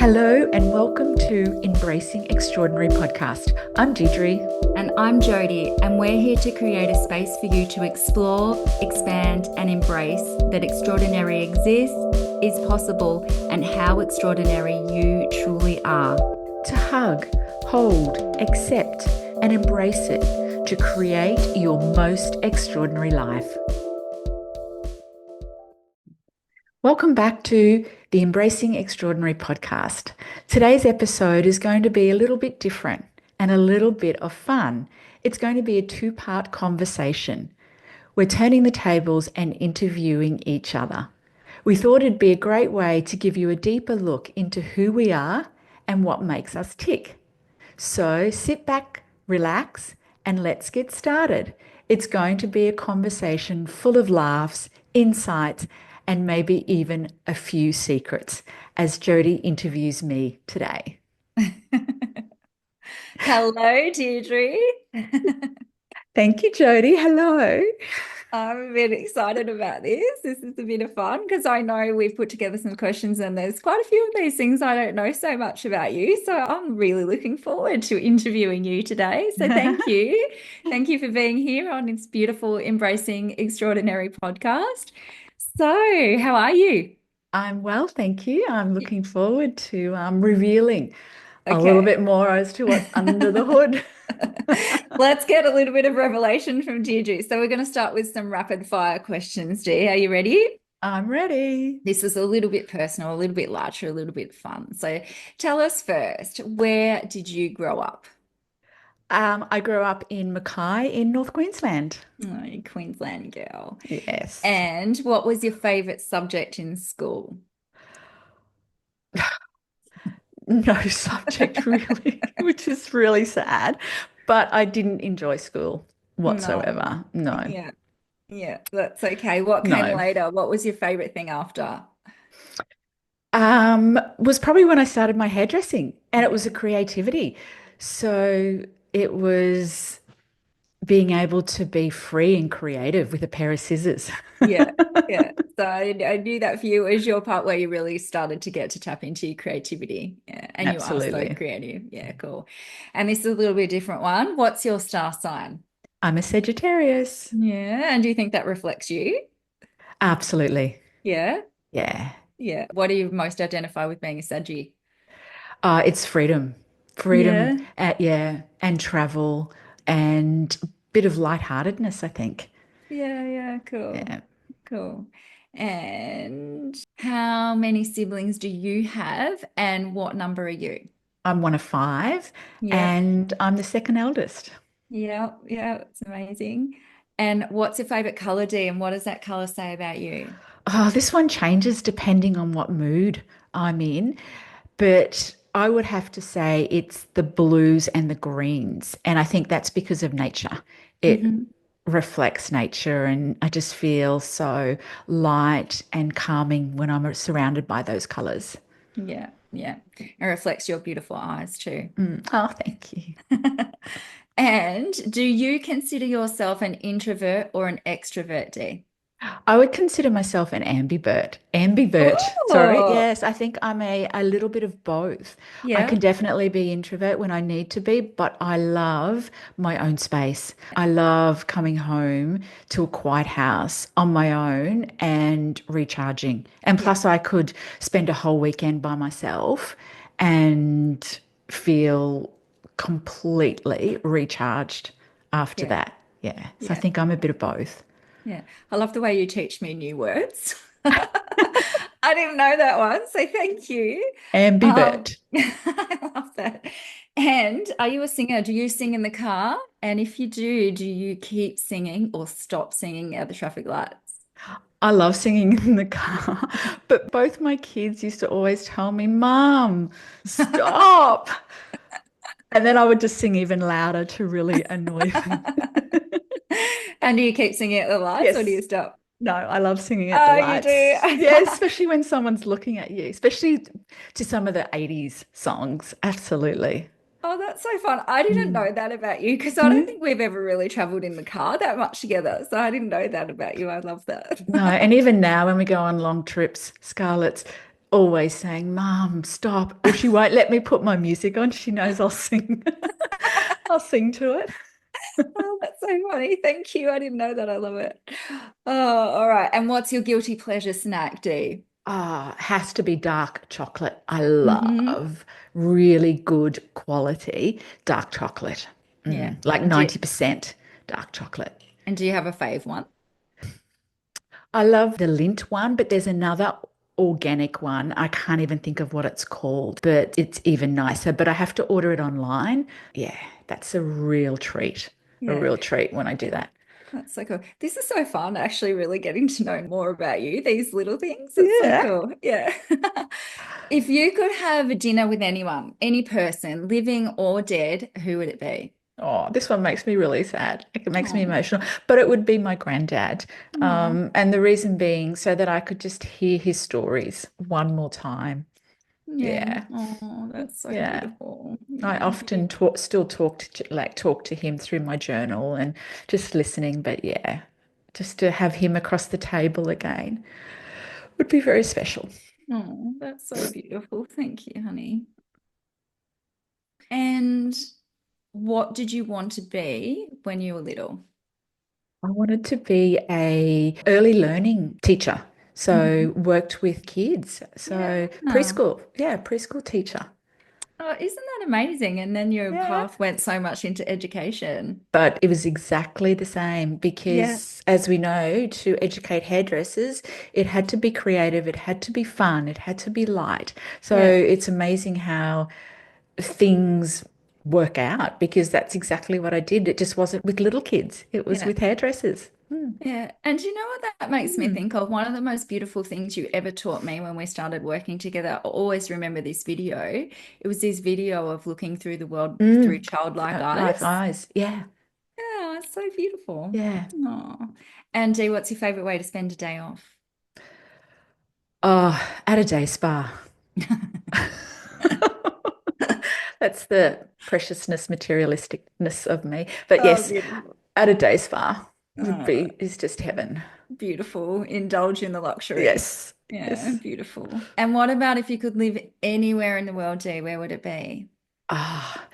Hello and welcome to Embracing Extraordinary podcast. I'm Deidre. And I'm Jodie, and we're here to create a space for you to explore, expand, and embrace that extraordinary exists, is possible, and how extraordinary you truly are. To hug, hold, accept, and embrace it to create your most extraordinary life. Welcome back to the Embracing Extraordinary podcast. Today's episode is going to be a little bit different and a little bit of fun. It's going to be a two-part conversation. We're turning the tables and interviewing each other. We thought it'd be a great way to give you a deeper look into who we are and what makes us tick. So sit back, relax, and let's get started. It's going to be a conversation full of laughs, insights, and maybe even a few secrets as Jodie interviews me today. Hello, Deidre. Thank you, Jodie. Hello. I'm a bit excited about this. This is a bit of fun because I know we've put together some questions and there's quite a few of these things I don't know so much about you. So I'm really looking forward to interviewing you today. So thank you. Thank you for being here on this beautiful Embracing Extraordinary podcast. So, how are you? I'm well, thank you. I'm looking forward to revealing a little Okay. bit more as to what's under the hood. Let's get a little bit of revelation from Deidre. So we're going to start with some rapid fire questions, Dee. Are you ready? I'm ready. This is a little bit personal, a little bit lighter, a little bit fun. So tell us first, where did you grow up? I grew up in Mackay in North Queensland. Oh, you Queensland girl. Yes. And what was your favorite subject in school? No subject really, which is really sad. But I didn't enjoy school whatsoever. No, Yeah. Yeah, that's okay. What came no. later? What was your favorite thing after? Was probably when I started my hairdressing, and it was a Yeah. creativity. So it was being able to be free and creative with a pair of scissors. Yeah, yeah. So I knew that for you was your part where you really started to get to tap into your creativity. Yeah, and you are so Absolutely. creative. Yeah, cool. And this is a little bit different one. What's your star sign? I'm a Sagittarius. Yeah, and do you think that reflects you? Absolutely. Yeah, Yeah. yeah. What do you most identify with being a Saggy? It's freedom. Freedom, Yeah, yeah, and travel and a bit of lightheartedness, I think. yeah, cool, Yeah. cool. And how many siblings do you have, and what number are you? I'm one of five, Yeah. and I'm the second eldest. Yeah, it's amazing. And what's your favorite color, Dee, and what does that color say about you? Oh, this one changes depending on what mood I'm in, but I would have to say it's the blues and the greens. And I think that's because of nature. It Hmm. reflects nature, and I just feel so light and calming when I'm surrounded by those colors. Yeah, yeah. It reflects your beautiful eyes too. Oh, thank you. And do you consider yourself an introvert or an extrovert, Dee? I would consider myself an ambivert. Ambivert. Sorry. Oh, Yes, I think I'm a little bit of both. I yeah, can definitely be introvert when I need to be, but I love my own space. I love coming home to a quiet house on my own and recharging. And yeah, plus, I could spend a whole weekend by myself and feel completely recharged after yeah, that. Yeah. So I yeah, think I'm a bit of both. yeah. I love the way you teach me new words. I didn't know that one, so thank you. Ambivert. I love that. And are you a singer? Do you sing in the car? And if you do you keep singing or stop singing at the traffic lights? I love singing in the car, but both my kids used to always tell me, Mom, stop. And then I would just sing even louder to really annoy them. And do you keep singing at the lights or do you Yes. stop? No, I love singing at the Oh, you do. lights. Yeah, especially when someone's looking at you, especially to some of the 80s songs. Absolutely. Oh, that's so fun. I didn't Mm. know that about you because I don't Mm. think we've ever really traveled in the car that much together. So I didn't know that about you. I love that. No, and even now when we go on long trips, Scarlett's always saying, Mom, stop. Or she won't let me put my music on. She knows I'll sing. I'll sing to it. Oh, that's so funny. Thank you. I didn't know that. I love it. Oh, all right. And what's your guilty pleasure snack, Dee? Ah, has to be dark chocolate. I Mm-hmm. love really good quality dark chocolate. Yeah. Like And do you, 90% dark chocolate. and do you have a fave one? I love the Lindt one, but there's another organic one. I can't even think of what it's called, but it's even nicer. But I have to order it online. Yeah, that's a Yeah. real treat when I do that. That's so cool. This is so fun, actually, really getting to know more about you, these little things. It's so Yeah. cool. Yeah. If you could have a dinner with anyone, any person, living or dead, who would it be? Oh, this one makes me really sad. It makes me Oh, emotional, but it would be my granddad. oh, And the reason being so that I could just hear his stories one more time. yeah. Yeah. Oh, that's so Yeah. beautiful. I Yeah. often still talk to him through my journal and just listening. But yeah, just to have him across the table again would be very special. Oh, that's so beautiful. Thank you, honey. And what did you want to be when you were little? I wanted to be a early learning teacher. So Mhm. worked with kids. So Yeah. preschool, yeah, preschool teacher. Oh, isn't that amazing? And then your Yeah. path went so much into education. But it was exactly the same Yeah. because, as we know, to educate hairdressers, it had to be creative, it had to be fun, it had to be light. So Yeah. it's amazing how things work out because that's exactly what I did. It just wasn't with little kids, it was Yeah. with hairdressers. Yeah. And you know what that makes me Mm. think of? One of the most beautiful things you ever taught me when we started working together. I always remember this video. It was this video of looking through the world through Mm. childlike Like eyes. eyes. Yeah. Yeah, it's so beautiful. Yeah. Oh. And Dee, what's your favorite way to spend a day off? Oh, at a day spa. That's the preciousness, materialisticness of me. But Oh, yes, beautiful. at a day spa Oh, is just heaven. beautiful. Indulge in the luxury. Yes. Yeah, Yes. beautiful. And what about if you could live anywhere in the world, Dee, where would it be? Ah,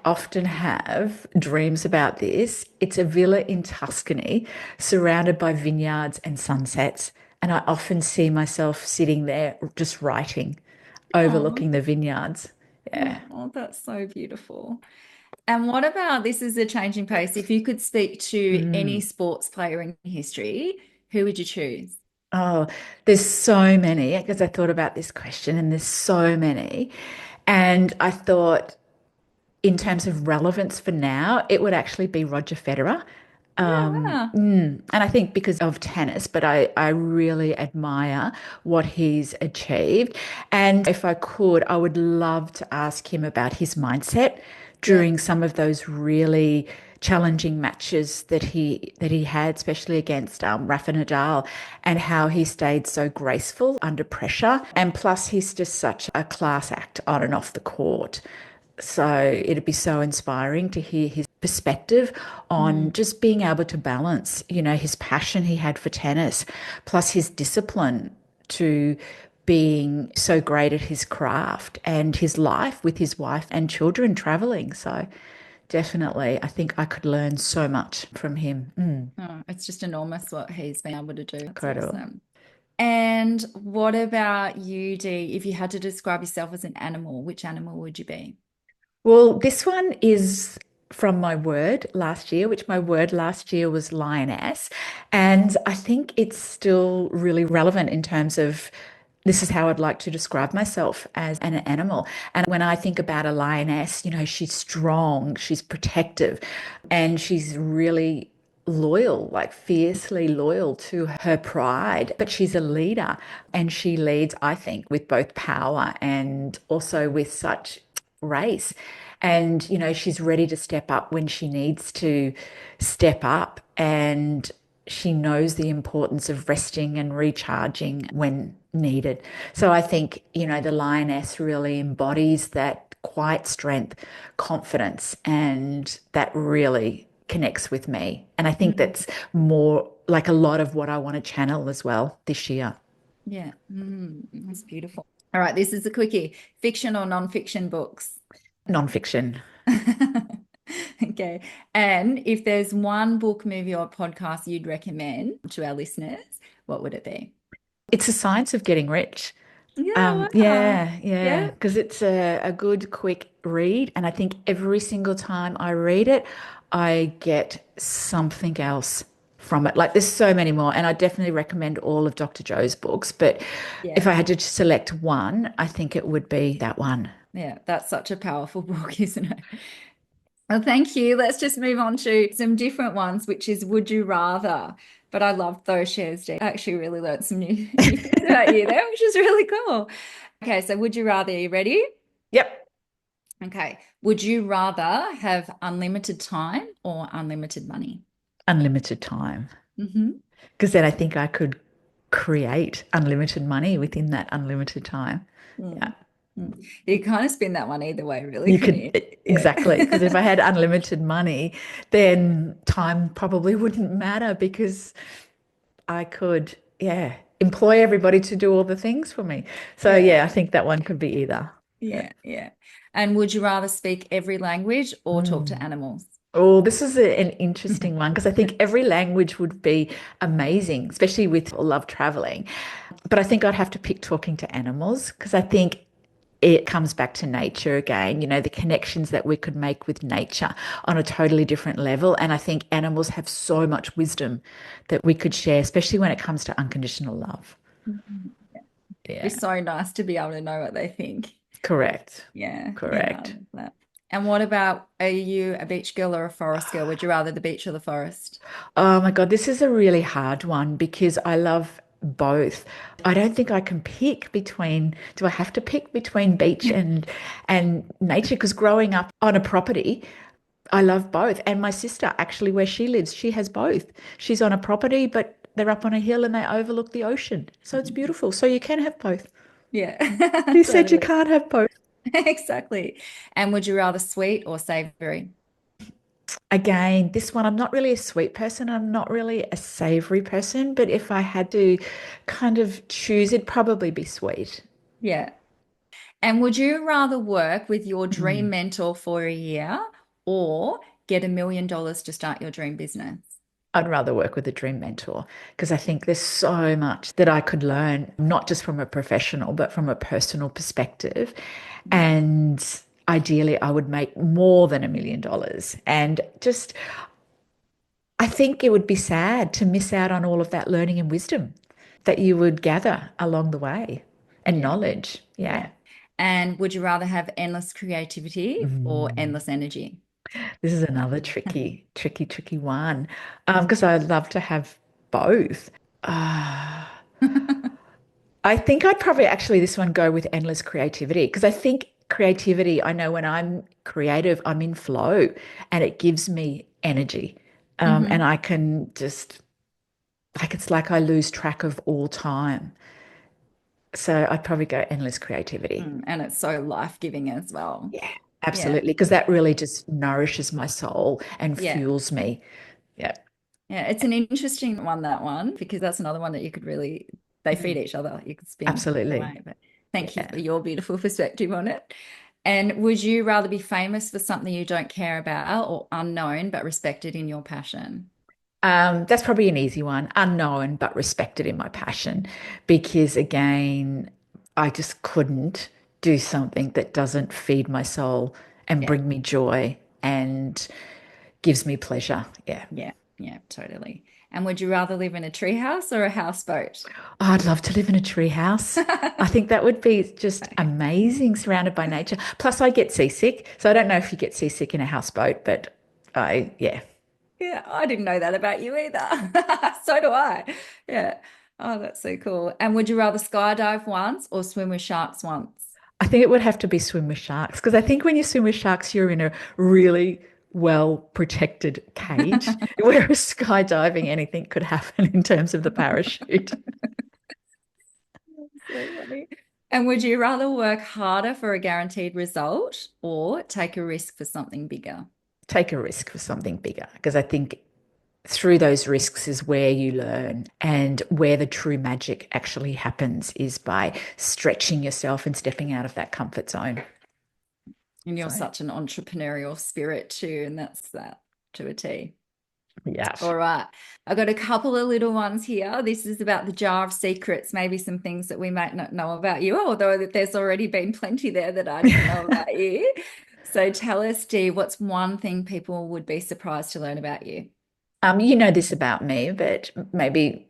often have dreams about this. It's a villa in Tuscany, surrounded by vineyards and sunsets. And I often see myself sitting there just writing, Oh, overlooking the vineyards. Yeah. oh, that's so beautiful. And what about this is a changing pace. If you could speak to any Mm. sports player in history, who would you choose? Oh, there's so many because I thought about this question and there's so many. And I thought, in terms of relevance for now, it would actually be Roger Federer. Yeah, wow. And I think because of tennis, but I really admire what he's achieved. And if I could, I would love to ask him about his mindset Yeah, during some of those really challenging matches that he had, especially against Rafa Nadal, and how he stayed so graceful under pressure. And plus, he's just such a class act on and off the court. So it'd be so inspiring to hear his perspective on mm, just being able to balance, his passion he had for tennis, plus his discipline to being so great at his craft and his life with his wife and children traveling. So definitely, I think I could learn so much from him. oh, it's just enormous what he's been able to do. That's Incredible. awesome. And what about you, Dee? If you had to describe yourself as an animal, which animal would you be? Well, this one is from my word last year, which my word last year was lioness. And I think it's still really relevant in terms of this is how I'd like to describe myself as an animal. And when I think about a lioness, she's strong, she's protective, and she's really loyal, like fiercely loyal to her pride. But she's a leader and she leads, I think, with both power and also with such race. And, she's ready to step up when she needs to step up. And she knows the importance of resting and recharging when needed. So I think, the lioness really embodies that quiet strength, confidence, and that really connects with me. And I think Mm. that's more like a lot of what I want to channel as well this year. Yeah. That's beautiful. All right, this is a quickie. Fiction or non-fiction books? Non-fiction. Okay. And if there's one book, movie, or podcast you'd recommend to our listeners, what would it be? It's the science of getting rich. Yeah, wow. Yeah, Yeah. because it's a good, quick read. And I think every single time I read it, I get something else from it. Like there's so many more. And I definitely recommend all of Dr. Joe's books. But if Yeah. I had to select one, I think it would be that one. Yeah. That's such a powerful book, isn't it? Well, thank you. Let's just move on to some different ones, which is Would You Rather? But I loved those shares, Dee. I actually really learned some new things about you there, which is really cool. Okay, so would you rather, are you ready? Yep, Okay. Would you rather have unlimited time or unlimited money? unlimited time. Hmm. Because then I think I could create unlimited money within that unlimited time. Yeah. Mm. You kind of spin that one either way, really, You couldn't could you? exactly, because if Yeah. I had unlimited money, then time probably wouldn't matter because I could, yeah, employ everybody to do all the things for me. So Yeah. yeah, I think that one could be either. Yeah. Yeah. Yeah. And would you rather speak every language or talk to Mm. animals? Oh, this is an interesting one because I think every language would be amazing, especially with love traveling. But I think I'd have to pick talking to animals because I think it comes back to nature again, the connections that we could make with nature on a totally different level. And I think animals have so much wisdom that we could share, especially when it comes to unconditional love. Mhm. Be Yeah, so nice to be able to know what they think. correct. Yeah, yeah, I Correct. love that. And what about, are you a beach girl or a forest girl? Would you rather the beach or the forest? Oh my God, this is a really hard one because I love both. I don't think I can pick between, do I have to pick between beach and nature? Because growing up on a property, I love both. And my sister, actually, where she lives, she has both. She's on a property, but they're up on a hill and they overlook the ocean. So it's beautiful. So you can have both. Yeah, Who said you totally. can't have both? Exactly. And would you rather sweet or savory? Again, this one, I'm not really a sweet person. I'm not really a savory person. But if I had to kind of choose, it'd probably be sweet. Yeah. And would you rather work with your dream Mm. mentor for a year or get $1 million to start your dream business? I'd rather work with a dream mentor because I think there's so much that I could learn, not just from a professional, but from a personal perspective. Yeah. And ideally, I would make more than $1 million. And just, I think it would be sad to miss out on all of that learning and wisdom that you would gather along the way and Yeah. knowledge. Yeah. Yeah. And would you rather have endless creativity or Mm. endless energy? This is another tricky one. Because I'd love to have both. Uh, I think I'd probably actually this one go with endless creativity because I think creativity, I know when I'm creative, I'm in flow and it gives me energy. And Hmm. I can just, like, it's like I lose track of all time. So I'd probably go endless creativity. And it's so life-giving as well. Yeah, Yeah. absolutely. Because that really just nourishes my soul and Yeah. fuels me. Yeah. Yeah. It's an interesting one, that one, because that's another one that you could really, they feed Mm. each other. You could spin either Absolutely. way. But thank you Yeah. for your beautiful perspective on it. And would you rather be famous for something you don't care about or unknown but respected in your passion? That's probably an easy one, unknown but respected in my passion, because again, I just couldn't do something that doesn't feed my soul and Yeah. bring me joy and gives me pleasure. Yeah. Yeah. Yeah. Totally. And would you rather live in a treehouse or a houseboat? Oh, I'd love to live in a tree house. I think that would be just amazing, surrounded by nature. Plus, I get seasick. So I don't know if you get seasick in a houseboat, but yeah. Yeah, I didn't know that about you either. So do I. Yeah. Oh, that's so cool. And would you rather skydive once or swim with sharks once? I think it would have to be swim with sharks because I think when you swim with sharks, you're in a really well protected cage. Whereas skydiving, anything could happen in terms of the parachute. So funny. And would you rather work harder for a guaranteed result or take a risk for something bigger? Take a risk for something bigger because I think through those risks is where you learn, and where the true magic actually happens is by stretching yourself and stepping out of that comfort zone. And you're So, such an entrepreneurial spirit too, and that's that to a T. yeah. All right. I've got a couple of little ones here. This is about the jar of secrets, maybe some things that we might not know about you, although there's already been plenty there that I didn't know about you. So tell us, Dee, what's one thing people would be surprised to learn about you? You know this about me, but maybe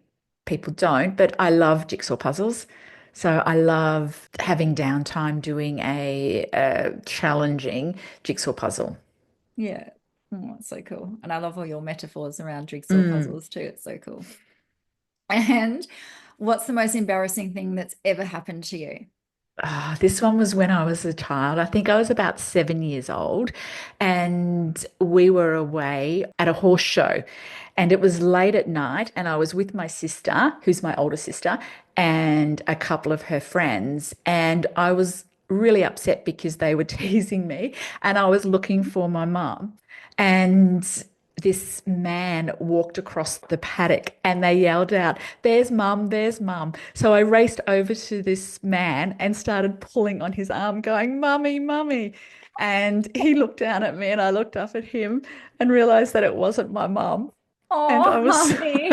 people don't, but I love jigsaw puzzles. So I love having downtime doing a challenging jigsaw puzzle. Yeah. Oh, that's so cool. And I love all your metaphors around jigsaw Mm. puzzles too. It's so cool. And what's the most embarrassing thing that's ever happened to you? This one was when I was a child. I think I was about 7 years old, and we were away at a horse show. And it was late at night, and I was with my sister, who's my older sister, and a couple of her friends. And I was really upset because they were teasing me, and I was looking for my mum. And this man walked across the paddock and they yelled out, "There's mum, there's mum." So I raced over to this man and started pulling on his arm, going, "Mummy, mummy." And he looked down at me and I looked up at him and realized that it wasn't my mum. And Oh, honey.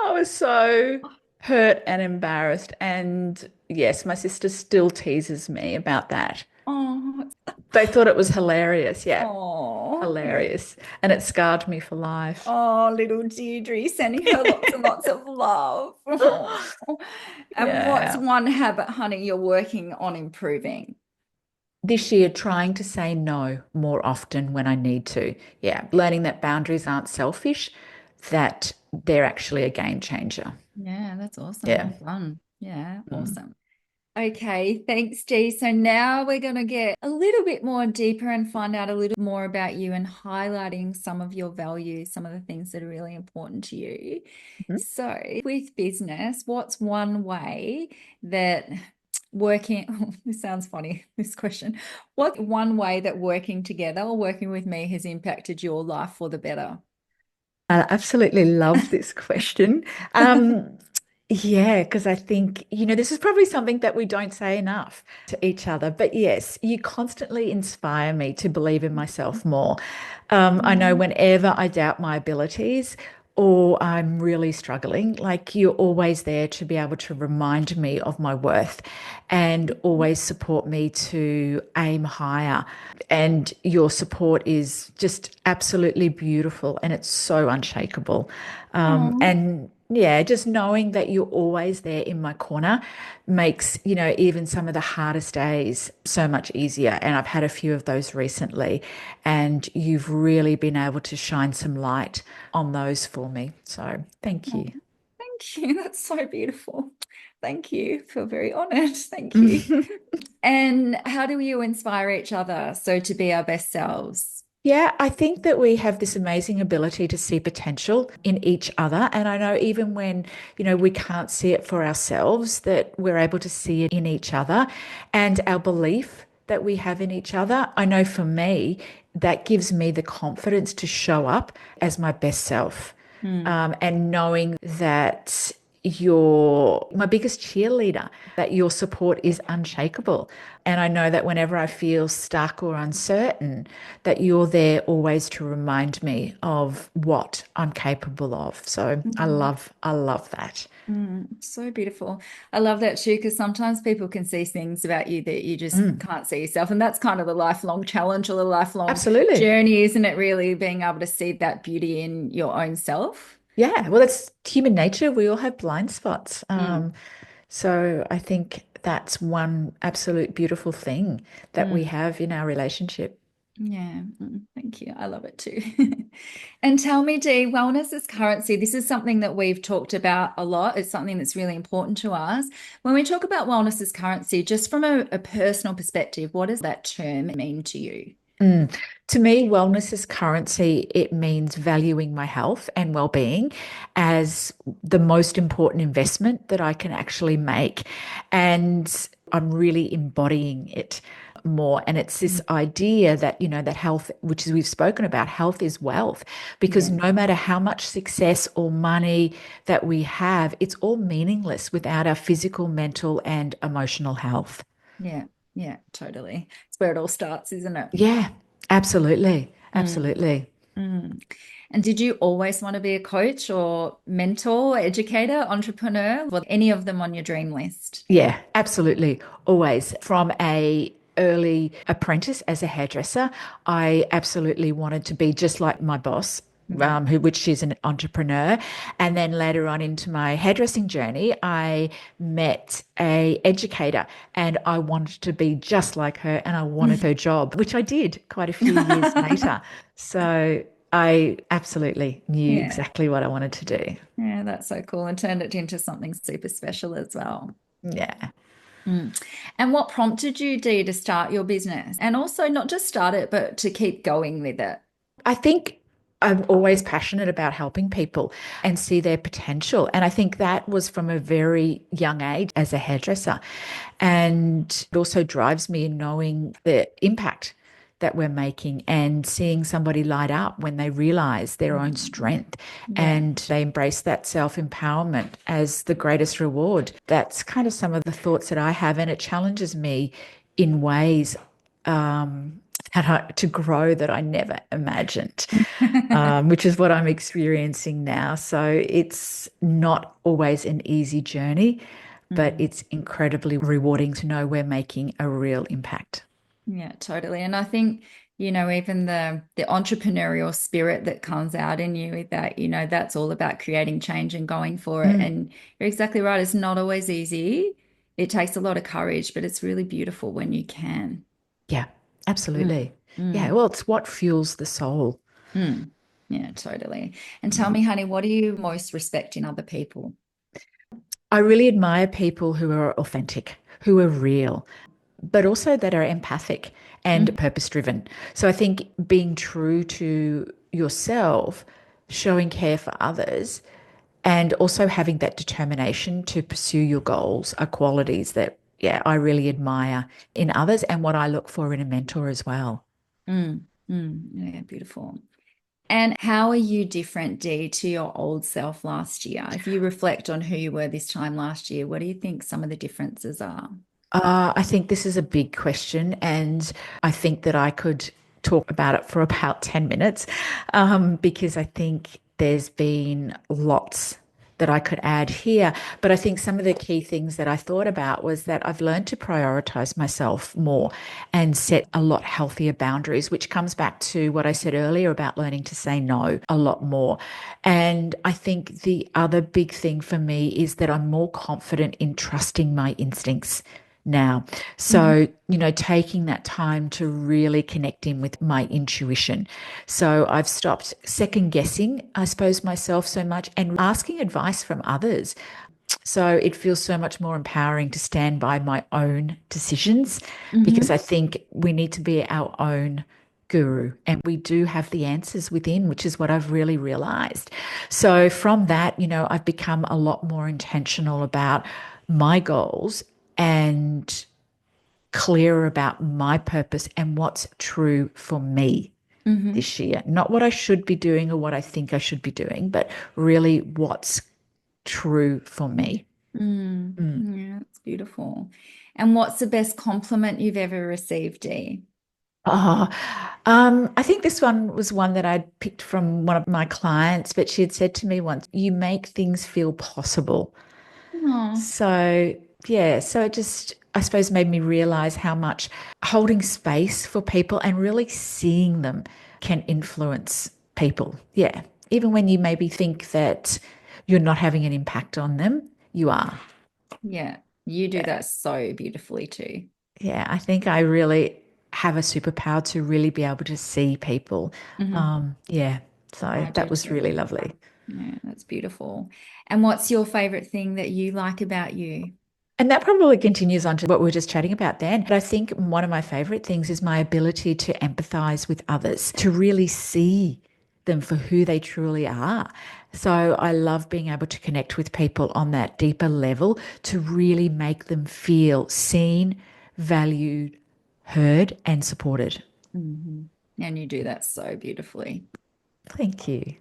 I was so hurt and embarrassed. And yes, my sister still teases me about that. Oh, They thought it was hilarious. Yeah, oh, hilarious. And it scarred me for life. oh, little Deirdre, sending her lots and lots of love. Oh. And what's Yeah. one habit, honey, you're working on improving? This year, trying to say no more often when I need to. Yeah. Learning that boundaries aren't selfish, that they're actually a game changer. Yeah, that's awesome. Yeah. Well done. Yeah, Mm. awesome. Okay, thanks, Dee. So now we're going to get a little bit more deeper and find out a little more about you and highlighting some of your values, some of the things that are really important to you. Mhm. So, with business, what's one way that working, oh, this sounds funny, this question. What's one way that working together or working with me has impacted your life for the better? I absolutely love this question. Um, yeah, because I think, this is probably something that we don't say enough to each other. But yes, you constantly inspire me to believe in myself more. I know Mm, whenever I doubt my abilities or I'm really struggling, like you're always there to be able to remind me of my worth and always support me to aim higher. And your support is just absolutely beautiful and it's so unshakable. oh, And yeah, just knowing that you're always there in my corner makes, even some of the hardest days so much easier. And I've had a few of those recently, and you've really been able to shine some light on those for me. So thank oh, you. thank you. That's so beautiful. Thank you. Feel very honored. Thank you. And how do you inspire each other so to be our best selves? Yeah, I think that we have this amazing ability to see potential in each other. And I know even when, we can't see it for ourselves, that we're able to see it in each other and our belief that we have in each other. I know for me, that gives me the confidence to show up as my best self. Hmm. And knowing that you're my biggest cheerleader, that your support is unshakable. And I know that whenever I feel stuck or uncertain, that you're there always to remind me of what I'm capable of. So Mm, I love that. so beautiful. I love that too, because sometimes people can see things about you that you just Mm, can't see yourself. And that's kind of the lifelong challenge or the lifelong absolutely. journey, isn't it? Really being able to see that beauty in your own self. Yeah. Well, it's human nature. We all have blind spots. Mm, So I think that's one absolute beautiful thing that we mm. have in our relationship. Yeah, thank you. I love it too. And tell me, Dee, wellness is currency. This is something that we've talked about a lot. It's something that's really important to us. When we talk about wellness as currency, just from a personal perspective, what does that term mean to you? Mm. To me, wellness is currency. It means valuing my health and well-being as the most important investment that I can actually make. And I'm really embodying it. more. And it's this idea that, that health, which is we've spoken about, health is wealth, because Yeah. no matter how much success or money that we have, it's all meaningless without our physical, mental, and emotional health. Yeah. Yeah, totally. It's where it all starts, isn't it? Yeah, absolutely. Mm, Absolutely. mm. And did you always want to be a coach or mentor, educator, entrepreneur? Were any of them on your dream list? Yeah, absolutely. Always. From a early apprentice as a hairdresser, I absolutely wanted to be just like my boss, Mm. which she's an entrepreneur. And then later on into my hairdressing journey, I met a educator and I wanted to be just like her and I wanted her job, which I did quite a few years later. So I absolutely knew Yeah. exactly what I wanted to do. Yeah, that's so cool. And turned it into something super special as well. Yeah. Mm. And what prompted you, Dee, to start your business? And also not just start it, but to keep going with it. I think I'm always passionate about helping people and see their potential. And I think that was from a very young age as a hairdresser. And it also drives me in knowing the impact that we're making and seeing somebody light up when they realize their own Mm. strength Yeah. and they embrace that self empowerment as the greatest reward. That's kind of some of the thoughts that I have. And it challenges me in ways um, to grow that I never imagined, which is what I'm experiencing now. So it's not always an easy journey, but Mm. it's incredibly rewarding to know we're making a real impact. Yeah, totally. And I think, even the entrepreneurial spirit that comes out in you with that, that's all about creating change and going for it. Mm, And you're exactly right. It's not always easy. It takes a lot of courage, but it's really beautiful when you can. yeah, Mm, absolutely. Yeah, mm, well, it's what fuels the soul. mm. Yeah, totally. And tell Mm. me, honey, what do you most respect in other people? I really admire people who are authentic, who are real, but also that are empathic and Mm, purpose driven. So I think being true to yourself, showing care for others, and also having that determination to pursue your goals are qualities that, yeah, I really admire in others and what I look for in a mentor as well. Yeah, beautiful. And how are you different, Dee, to your old self last year? If you reflect on who you were this time last year, what do you think some of the differences are? I think this is a big question, and I think that I could talk about it for about 10 minutes because I think there's been lots that I could add here. But I think some of the key things that I thought about was that I've learned to prioritize myself more and set a lot healthier boundaries, which comes back to what I said earlier about learning to say no a lot more. And I think the other big thing for me is that I'm more confident in trusting my instincts now. Mhm. So, taking that time to really connect in with my intuition. So I've stopped second guessing, I suppose, myself so much and asking advice from others. So it feels so much more empowering to stand by my own decisions because Mhm. I think we need to be our own guru and we do have the answers within, which is what I've really realized. So from that, I've become a lot more intentional about my goals and clearer about my purpose and what's true for me Mhm. this year. Not what I should be doing or what I think I should be doing, but really what's true for me. Mm. Yeah, that's beautiful. And what's the best compliment you've ever received, Dee? Oh, I think this one was one that I'd picked from one of my clients, but she had said to me once, you make things feel possible. Oh, So, yeah, so it just, I suppose, made me realize how much holding space for people and really seeing them can influence people. Yeah. Even when you maybe think that you're not having an impact on them, you are. yeah, you do Yeah. that so beautifully too. Yeah. I think I really have a superpower to really be able to see people. Mhm. Yeah. So I do that was too. really lovely. Yeah, that's beautiful. And what's your favorite thing that you like about you? And that probably continues on to what we were just chatting about then. But I think one of my favorite things is my ability to empathize with others, to really see them for who they truly are. So I love being able to connect with people on that deeper level to really make them feel seen, valued, heard, and supported. And you do that so beautifully. Thank you.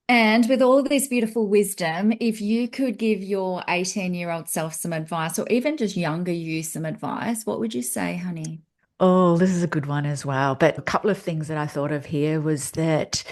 And with all of this beautiful wisdom, if you could give your 18-year-old self some advice, or even just younger you some advice, what would you say, honey? Oh, this is a good one as well. But a couple of things that I thought of here was that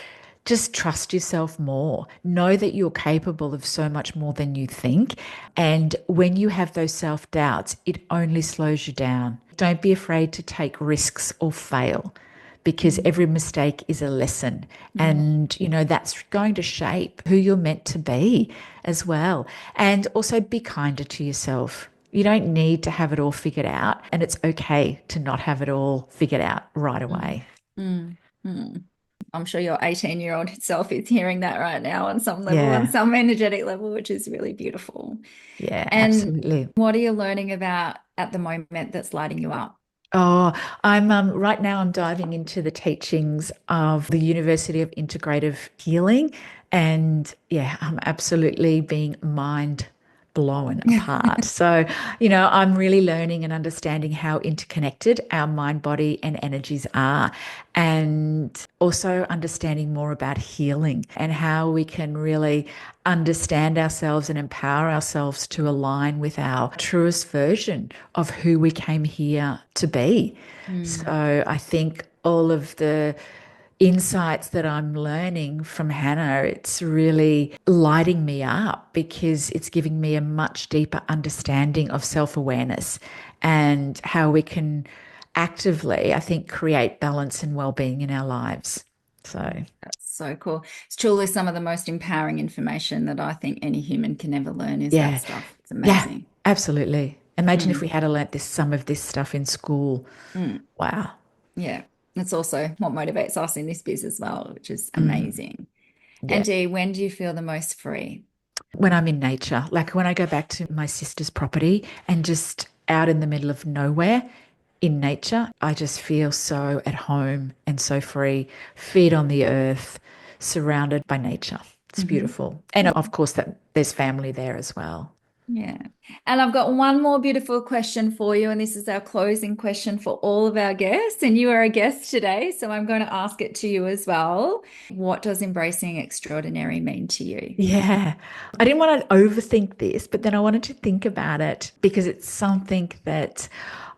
just trust yourself more. Know that you're capable of so much more than you think. And when you have those self-doubts, it only slows you down. Don't be afraid to take risks or fail, because Mm, every mistake is a lesson. mm, And, that's going to shape who you're meant to be as well. And also be kinder to yourself. You don't need to have it all figured out, and it's okay to not have it all figured out right mm, away. mm, mm. I'm sure your 18-year-old self is hearing that right now on some level, on Yeah, some energetic level, which is really beautiful. yeah, And absolutely. what are you learning about at the moment that's lighting you up? Oh, I'm right now I'm diving into the teachings of the University of Integrative Healing, and yeah, I'm absolutely being mind blown apart. So, I'm really learning and understanding how interconnected our mind, body, and energies are, and also understanding more about healing and how we can really understand ourselves and empower ourselves to align with our truest version of who we came here to be. Mm, So I think all of the insights that I'm learning from Hannah, it's really lighting me up because it's giving me a much deeper understanding of self-awareness and how we can actively, I think, create balance and well-being in our lives. So, that's so cool. It's truly some of the most empowering information that I think any human can ever learn is that yeah, stuff. It's yeah, amazing. absolutely. Imagine if Mm, we had learnt some of this stuff in school. mm. Wow. Yeah. That's also what motivates us in this biz as well, which is Mm, amazing. And yeah. Dee, when do you feel the most free? When I'm in nature, like when I go back to my sister's property and just out in the middle of nowhere in nature, I just feel so at home and so free, feet on the earth, surrounded by nature. It's Mhm. beautiful. And of course that there's family there as well. Yeah. And I've got one more beautiful question for you. And this is our closing question for all of our guests. And you are a guest today. So I'm going to ask it to you as well. What does embracing extraordinary mean to you? Yeah. I didn't want to overthink this, but then I wanted to think about it because it's something that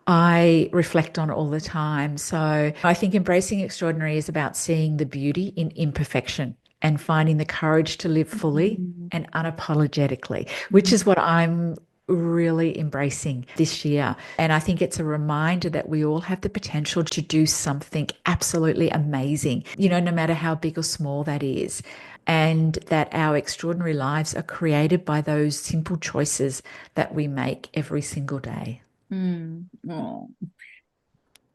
I reflect on all the time. So I think embracing extraordinary is about seeing the beauty in imperfection and finding the courage to live fully Mhm. and unapologetically, which is what I'm really embracing this year. And I think it's a reminder that we all have the potential to do something absolutely amazing, no matter how big or small that is. And that our extraordinary lives are created by those simple choices that we make every single day. Mm. Oh.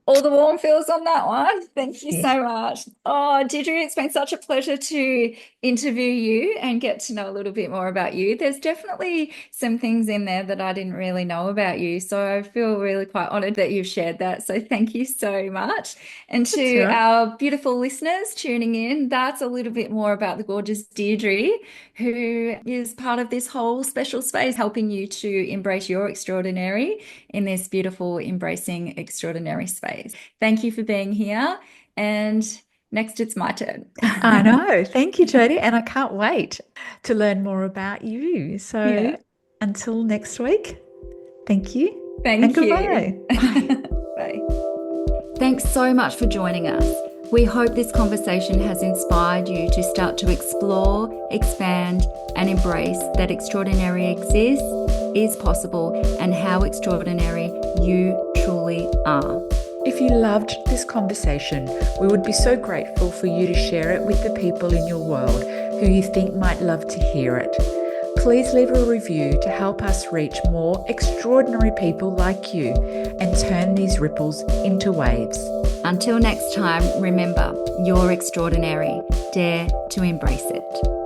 All the warm feels on that one. Thank you Yeah. so much. Oh, Deidre, it's been such a pleasure to interview you and get to know a little bit more about you. There's definitely some things in there that I didn't really know about you. So I feel really quite honored that you've shared that. So thank you so much. And That's all to right. our beautiful listeners tuning in, that's a little bit more about the gorgeous Deidre, who is part of this whole special space, helping you to embrace your extraordinary in this beautiful, embracing extraordinary space. Thank you for being here. And next, it's my turn. I know. Thank you, Jodie. And I can't wait to learn more about you. So Yeah, until next week, thank you and thank you. goodbye. Bye. Bye. Thanks so much for joining us. We hope this conversation has inspired you to start to explore, expand, and embrace that extraordinary exists, is possible, and how extraordinary you truly are. If you loved this conversation, we would be so grateful for you to share it with the people in your world who you think might love to hear it. Please leave a review to help us reach more extraordinary people like you and turn these ripples into waves. Until next time, remember, you're extraordinary. Dare to embrace it.